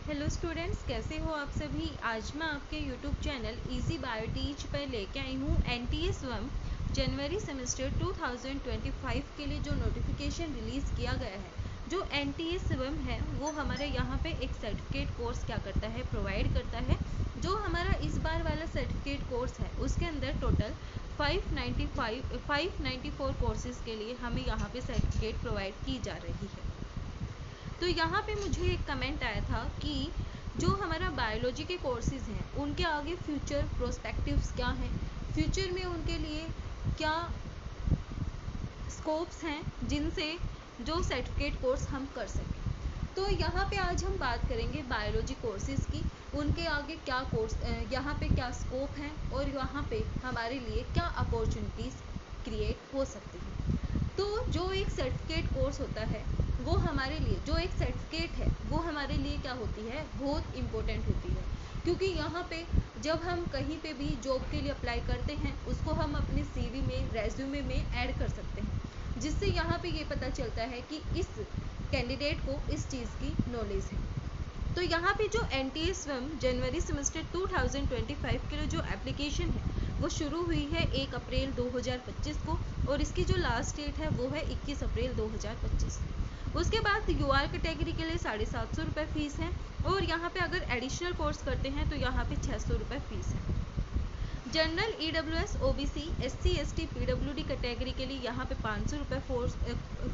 Hello students, कैसे हो आप सभी। आज मैं आपके YouTube channel easy bio teach पर लेके आई हूँ एनटीए स्वयं जनवरी सेमेस्टर 2025 के लिए जो नोटिफिकेशन रिलीज़ किया गया है। जो एनटीए स्वयं है वो हमारे यहाँ पे एक सर्टिफिकेट कोर्स क्या करता है, प्रोवाइड करता है। जो हमारा इस बार वाला सर्टिफिकेट कोर्स है उसके अंदर टोटल 594 कोर्सेज़ के लिए हमें यहाँ पे सर्टिफिकेट प्रोवाइड की जा रही है। तो यहाँ पे मुझे एक कमेंट आया था कि जो हमारा बायोलॉजी के कोर्सेज हैं उनके आगे फ्यूचर प्रोस्पेक्टिव्स क्या हैं, फ्यूचर में उनके लिए क्या स्कोप्स हैं जिनसे जो सर्टिफिकेट कोर्स हम कर सकें। तो यहाँ पे आज हम बात करेंगे बायोलॉजी कोर्सेज की, उनके आगे क्या कोर्स, यहाँ पे क्या स्कोप हैं और यहाँ पे हमारे लिए क्या अपॉर्चुनिटीज़ क्रिएट हो सकती हैं। तो जो एक सर्टिफिकेट कोर्स होता है वो हमारे लिए, जो एक सर्टिफिकेट है वो हमारे लिए क्या होती है, बहुत इम्पोर्टेंट होती है। क्योंकि यहाँ पे जब हम कहीं पे भी जॉब के लिए अप्लाई करते हैं उसको हम अपने सीवी में, रेज्यूमे में ऐड कर सकते हैं, जिससे यहाँ पे ये पता चलता है कि इस कैंडिडेट को इस चीज़ की नॉलेज है। तो यहाँ पे जो एनटीए स्वयं जनवरी सेमेस्टर 2025 के लिए जो एप्लीकेशन है वो शुरू हुई है 1 अप्रैल 2025 को और इसकी जो लास्ट डेट है वो है 21 अप्रैल 2025। उसके बाद यूआर कैटेगरी के लिए 750 रुपये फ़ीस है और यहाँ पे अगर एडिशनल कोर्स करते हैं तो यहाँ पे 600 रुपये फ़ीस है। General EWS, OBC, SC, ST, PWD category के लिए यहाँ पे 500 रुपये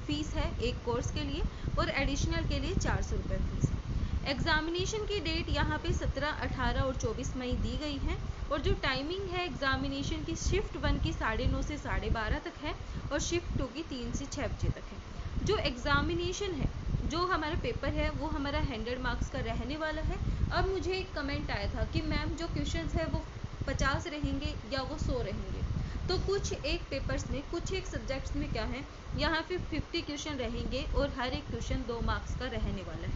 फ़ीस है एक कोर्स के लिए और एडिशनल के लिए 400 रुपये फ़ीस है। एग्जामिनेशन की डेट यहाँ पे 17, 18 और 24 मई दी गई है और जो टाइमिंग है एग्जामिनेशन की शिफ्ट 1 की 9:30 से 12:30 तक है और शिफ्ट 2 की 3 से 6 बजे तक है। जो एग्जामिनेशन है, जो हमारा पेपर है वो हमारा 100 मार्क्स का रहने वाला है। अब मुझे एक कमेंट आया था कि मैम जो क्वेश्चंस है वो 50 रहेंगे या वो 100 रहेंगे। तो कुछ एक पेपर्स में, कुछ एक सब्जेक्ट्स में क्या है, यहाँ पे 50 क्वेश्चन रहेंगे और हर एक क्वेश्चन 2 मार्क्स का रहने वाला है।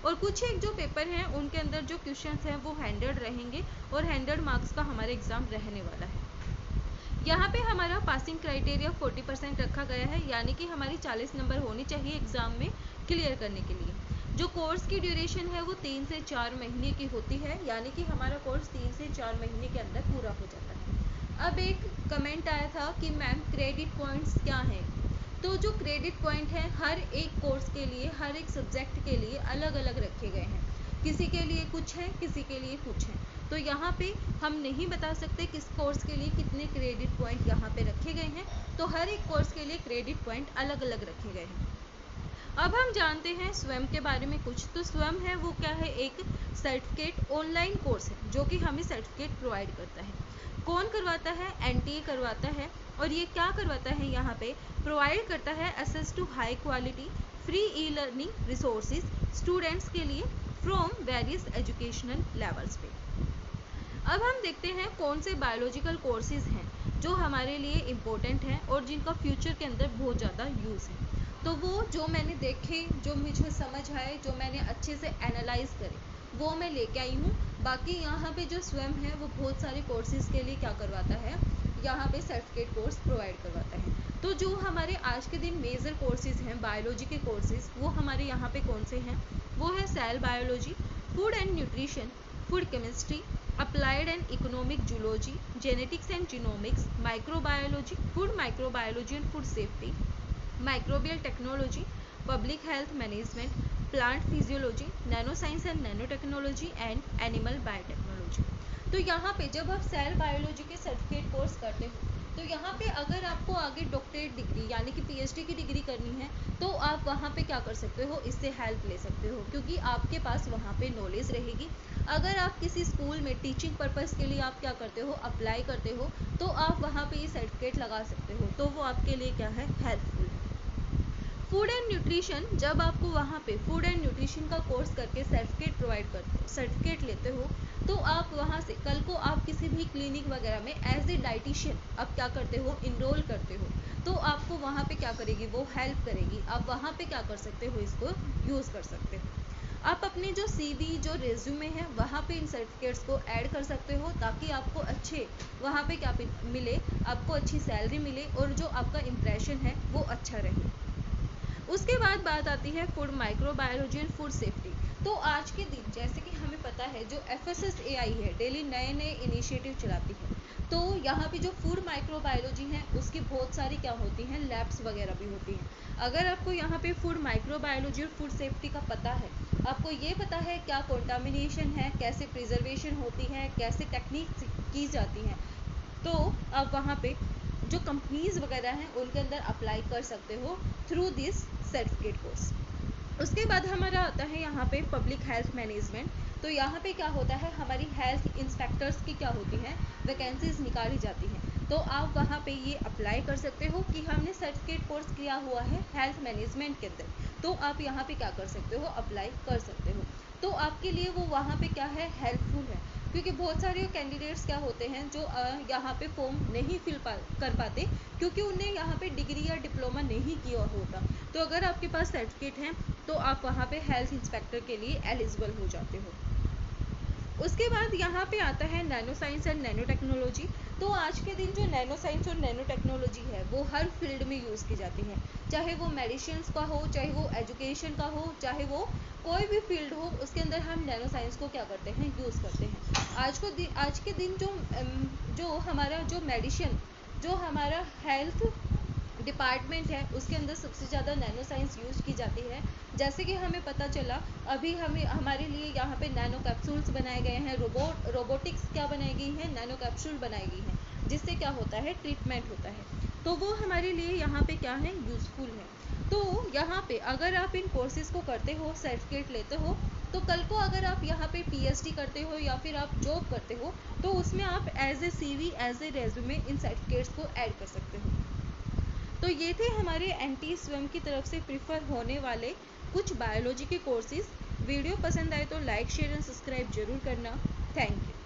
और कुछ एक जो पेपर हैं उनके अंदर जो क्वेश्चंस हैं वो 100 रहेंगे और 100 मार्क्स का हमारा एग्ज़ाम रहने वाला है। यहाँ पे हमारा पासिंग क्राइटेरिया 40% रखा गया है, यानी कि हमारी 40 नंबर होनी चाहिए एग्ज़ाम में क्लियर करने के लिए। जो कोर्स की ड्यूरेशन है वो 3 से 4 महीने की होती है, यानी कि हमारा कोर्स 3 से 4 महीने के अंदर पूरा हो जाता है। अब एक कमेंट आया था कि मैम क्रेडिट पॉइंट्स क्या हैं। तो जो क्रेडिट पॉइंट है हर एक कोर्स के लिए, हर एक सब्जेक्ट के लिए अलग अलग रखे गए हैं। किसी के लिए कुछ है, किसी के लिए कुछ है। तो यहाँ पे हम नहीं बता सकते किस कोर्स के लिए कितने क्रेडिट पॉइंट यहाँ पे रखे गए हैं। तो हर एक कोर्स के लिए क्रेडिट पॉइंट अलग अलग रखे गए हैं। अब हम जानते हैं स्वयं के बारे में कुछ। तो स्वयं है वो क्या है, एक सर्टिफिकेट ऑनलाइन कोर्स है जो कि हमें सर्टिफिकेट प्रोवाइड करता है। कौन करवाता है, एनटीए करवाता है। और ये क्या करवाता है, यहाँ पे प्रोवाइड करता है access to high quality free e learning resources students के लिए फ्रॉम वेरियस एजुकेशनल लेवल्स पे। अब हम देखते हैं कौन से बायोलॉजिकल कोर्सेज हैं जो हमारे लिए इम्पोर्टेंट हैं और जिनका फ्यूचर के अंदर बहुत ज़्यादा यूज़ है। तो वो जो मैंने देखे, जो मुझे समझ आए, जो मैंने अच्छे से एनालाइज करे, वो मैं लेके आई हूँ। बाकी यहाँ पे जो स्वयं है वो बहुत सारे कोर्सेज के लिए क्या करवाता है, यहाँ पे सर्टिफिकेट कोर्स प्रोवाइड करवाता है। तो जो हमारे आज के दिन मेजर कोर्सेज हैं बायोलॉजी के कोर्सेज, वो हमारे यहाँ पे कौन से हैं, वो है cell biology, food and nutrition, food chemistry, applied and economic zoology, genetics and genomics, microbiology, food microbiology and food safety, microbial technology, public health management, plant physiology, nano science and nano technology and animal biotechnology. तो यहाँ पे जब आप cell biology के certificate course करते हो तो यहाँ पे अगर आपको आगे डॉक्टरेट डिग्री यानी कि पीएचडी की डिग्री करनी है तो आप वहाँ पे क्या कर सकते हो, इससे हेल्प ले सकते हो, क्योंकि आपके पास वहाँ पे नॉलेज रहेगी। अगर आप किसी स्कूल में टीचिंग पर्पज़ के लिए आप क्या करते हो, अप्लाई करते हो, तो आप वहाँ पे ये सर्टिफिकेट लगा सकते हो, तो वो आपके लिए क्या है, हेल्पफुल है। फूड एंड न्यूट्रिशन, जब आपको वहाँ पे फूड एंड न्यूट्रिशन का कोर्स करके सर्टिफिकेट प्रोवाइड करते हो, सर्टिफिकेट लेते हो, तो आप वहाँ से कल को आप किसी भी क्लिनिक वगैरह में एज ए डाइटिशियन आप क्या करते हो, इनरोल करते हो, तो आपको वहाँ पे क्या करेगी, वो हेल्प करेगी। आप वहाँ पे क्या कर सकते हो, इसको यूज़ कर सकते हो। आप अपने जो सीवी, जो रेज्यूमे है, वहाँ पे इन सर्टिफिकेट्स को ऐड कर सकते हो ताकि आपको अच्छे वहाँ पे क्या मिले, आपको अच्छी सैलरी मिले और जो आपका इम्प्रेशन है वो अच्छा रहे। उसके बाद बात आती है food microbiology and food safety. तो आज के दिन जैसे कि हमें पता है जो FSSAI है डेली नए नए इनिशिएटिव चलाती है, तो यहाँ पे जो फूड माइक्रोबायोलॉजी है उसकी बहुत सारी क्या होती हैं, लैब्स वगैरह भी होती हैं। अगर आपको यहाँ पे फूड माइक्रोबायोलॉजी और फूड सेफ्टी का पता है, आपको ये पता है क्या कंटामिनेशन है, कैसे प्रिजर्वेशन होती है, कैसे टेक्निक की जाती हैं, तो आप वहाँ पे जो कंपनीज वगैरह हैं उनके अंदर अप्लाई कर सकते हो थ्रू दिस सर्टिफिकेट कोर्स। उसके बाद हमारा आता है यहाँ पे पब्लिक हेल्थ मैनेजमेंट। तो यहाँ पे क्या होता है, हमारी हेल्थ इंस्पेक्टर्स की क्या होती हैं, वैकेंसीज निकाली जाती हैं। तो आप वहाँ पे ये अप्लाई कर सकते हो कि हमने सर्टिफिकेट कोर्स किया हुआ है हेल्थ मैनेजमेंट के अंदर, तो आप यहाँ पे क्या कर सकते हो, अप्लाई कर सकते हो। तो आपके लिए वो वहाँ पे क्या है, हेल्पफुल है, क्योंकि बहुत सारे कैंडिडेट्स क्या होते हैं जो यहाँ पे फॉर्म नहीं कर पाते, क्योंकि उन्हें यहाँ पे डिग्री या डिप्लोमा नहीं किया होता। तो अगर आपके पास सर्टिफिकेट है तो आप वहाँ पे हेल्थ इंस्पेक्टर के लिए एलिजिबल हो जाते हो। उसके बाद यहाँ पे आता है nano science and nano technology. तो आज के दिन जो नैनो साइंस और नैनो टेक्नोलॉजी है वो हर फील्ड में यूज़ की जाती है, चाहे वो मेडिसिन का हो, चाहे वो एजुकेशन का हो, चाहे वो कोई भी फील्ड हो, उसके अंदर हम नैनो साइंस को क्या करते हैं, यूज़ करते हैं। आज के दिन जो हमारा जो मेडिसिन, जो हमारा हेल्थ डिपार्टमेंट है उसके अंदर सबसे ज़्यादा नैनो साइंस यूज़ की जाती है। जैसे कि हमें पता चला अभी हमारे लिए यहाँ पे नैनो कैप्सूल्स बनाए गए हैं, रोबोटिक्स क्या बनाई गई है, नैनो कैप्सूल बनाई गई है, जिससे क्या होता है, ट्रीटमेंट होता है। तो वो हमारे लिए यहाँ पे क्या है, यूज़फुल है। तो यहाँ पे अगर आप इन कोर्सेज़ को करते हो, सर्टिफिकेट लेते हो, तो कल को अगर आप यहाँ पे PhD करते हो या फिर आप जॉब करते हो, तो उसमें आप as a CV, as a resume इन सर्टिफिकेट्स को ऐड कर सकते हो। तो ये थे हमारे NT स्वयं की तरफ से प्रिफर होने वाले कुछ बायोलॉजी के कोर्सेज। वीडियो पसंद आए तो लाइक, शेयर एंड सब्सक्राइब जरूर करना। Thank you.